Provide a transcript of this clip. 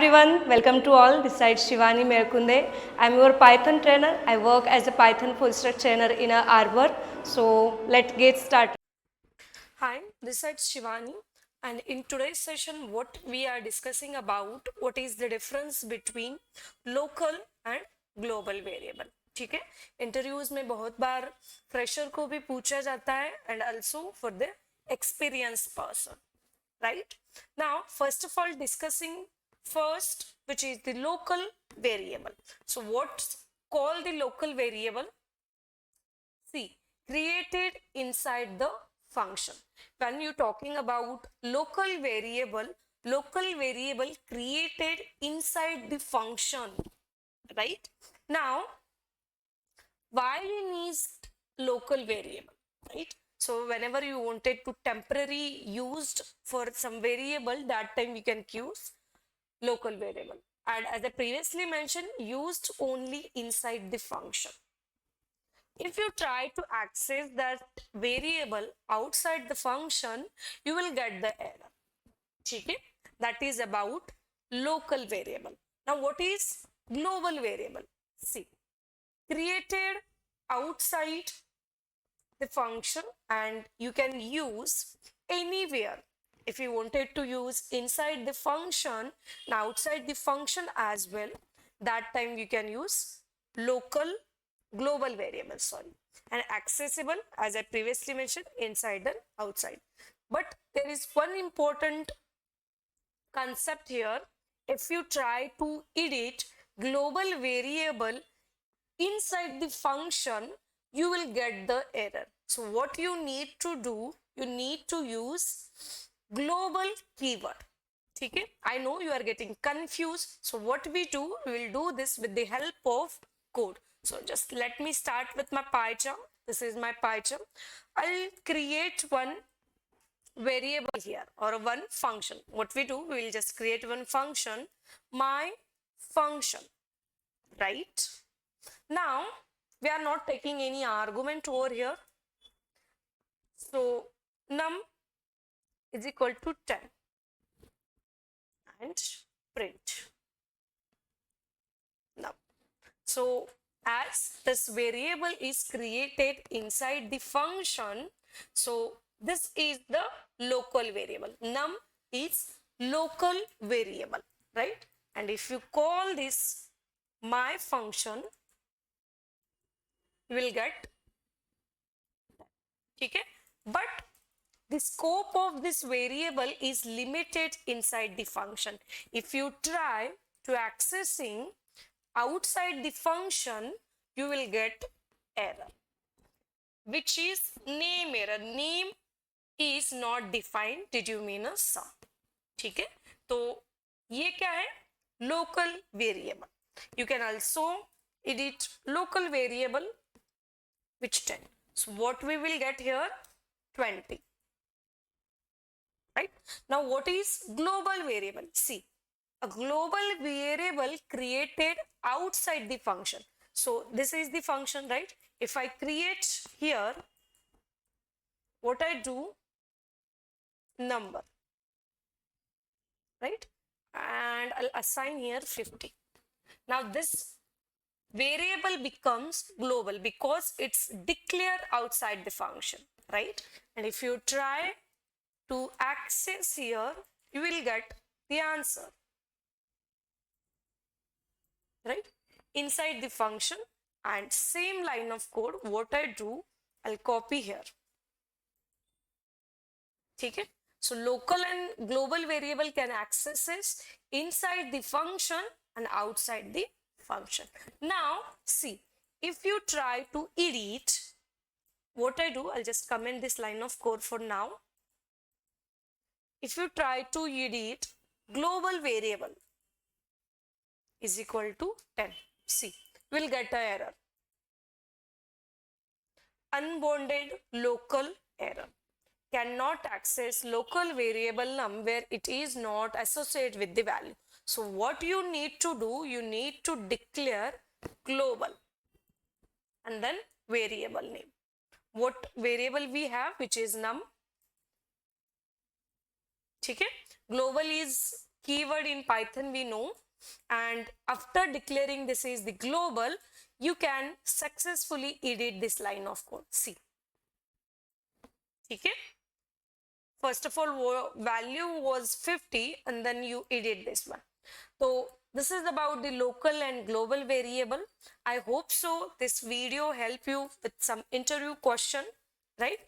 everyone, welcome to all. This side Shivani Merkunde. I'm your Python trainer. I work as a Python full stack trainer in a Arbor. So let's get started. Hi, this side Shivani, and in today's session what we are discussing about what is the difference between local and global variable. ठीक है, interviews में बहुत बार fresher को भी पूछा जाता है and also for the experience person. Right now, first of all, discussing first which is the local variable. So what's called the local variable? See, created inside the function. When you're talking about local variable created inside the function, right? Now why we need local variable, right? So whenever you wanted to temporary used for some variable, that time you can use local variable, and as I previously mentioned, used only inside the function. If you try to access that variable outside the function, you will get the error. Okay, that is about local variable. Now what is global variable? See, created outside the function and you can use anywhere. If you wanted to use inside the function and outside the function as well, that time you can use global variable, and accessible as I previously mentioned inside and outside. But there is one important concept here. If you try to edit global variable inside the function, you will get the error. So what you need to do, you need to use global keyword. Okay, I know you are getting confused. So what we do, we will do this with the help of code. So just let me start with my PyCharm. This is my PyCharm. I'll create one variable here or one function. What we do, we will just create one function, my function, right? Now we are not taking any argument over here. So num is equal to 10 and print num. So as this variable is created inside the function, so this is the local variable. Num is local variable, right? And if you call this my function, you will get, okay? But the scope of this variable is limited inside the function. If you try to accessing outside the function, you will get error, which is name error. Name is not defined. Did you mean a sum? ठीक है, तो ये क्या है? Local variable. You can also edit local variable which 10. So what we will get here? 20. Right? Now what is global variable? See, a global variable created outside the function. So this is the function, right? If I create here, what I do, number, right? And I'll assign here 50. Now this variable becomes global because it's declared outside the function, right? And if you try to access here, you will get the answer, right? Inside the function. And same line of code, what I do, I'll copy here. Okay? So local and global variable can access inside the function and outside the function. Now see, if you try to edit, what I do, I'll just comment this line of code for now. If you try to edit global variable is equal to 10, see, we'll get an error. Unbounded local error. Cannot access local variable num where it is not associated with the value. So what you need to do, you need to declare global and then variable name. What variable we have, which is num. Okay? Global is keyword in Python we know, and after declaring this is the global, you can successfully edit this line of code. See, okay? First of all, value was 50 and then you edit this one. So this is about the local and global variable. I hope so this video help you with some interview question, right?